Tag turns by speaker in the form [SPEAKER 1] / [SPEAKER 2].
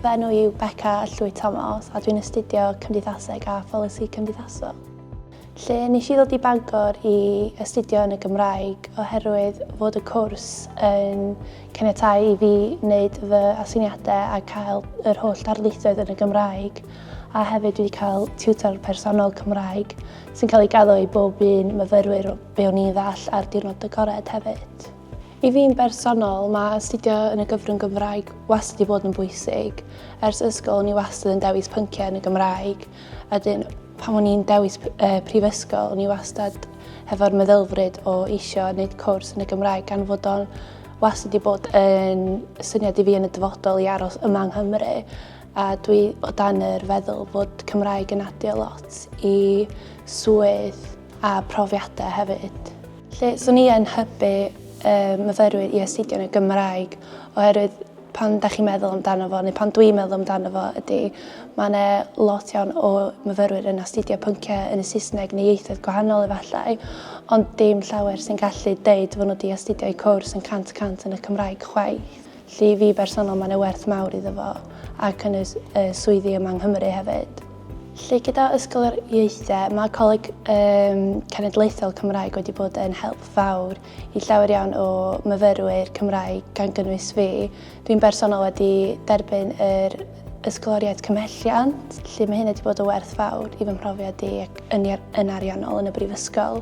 [SPEAKER 1] fy enw yw Beca a dwi'n astudio Cymdeithaseg a Pholisi Cymdeithasol. Lle nes I ddod I Bangor I astudio yn y Gymraeg oherwydd fod y cwrs yn caniatáu I fi wneud fy asiniadau a cael yr holl darlithoedd yn y Gymraeg. A hefyd dwi wedi cael tiwtor personol Cymraeg sy'n cael ei galw I bob un myfyrwyr o be o'n i'n ddall ar diwrnod agored hefyd. I fi'n bersonol, mae astudio yn y gyfrwng Gymraeg wastad wedi bod yn bwysig. Ers ysgol, ni wastad yn dewis pynciau yn y Gymraeg. A dyn, pan o'n i'n dewis Prifysgol, ni wastad hefo'r meddylfryd o eisio wneud cwrs yn y Gymraeg gan fod o'n wastad wedi bod yn syniad I fi yn y dyfodol I aros yma yng Nghymru. A dwi o dan yr feddwl fod Cymraeg yn adio lot I swydd a profiadau hefyd. Lle, so ni yn hybu myfyrwyr I astudio yn y Gymraeg oherwydd pan da chi'n meddwl amdano fo, neu pan dwi'n meddwl amdano fo ydy mae lot iawn o myfyrwyr yn astudio pynciau yn y Saesneg neu ieithoedd gwahanol efallai, ond dim llawer sy'n gallu deud fod nhw wedi astudio I cwrs yn 100% yn y Cymraeg chwaith. Lle fi bersonol mae'n werth mawr iddo fo ac yn y swyddi yma yng Nghymru hefyd. Lle gyda ysgol yr ieithau, mae Coleg Cenedlaethol Cymraeg wedi bod yn help fawr I llawer iawn o myfyrwyr Cymraeg gan gynnwys fi. Dwi'n bersonol wedi derbyn yr ysgoloriaeth cymhelliant, lle mae hyn wedi bod o werth fawr I fy mhrofiad I yn ariannol yn y Brifysgol.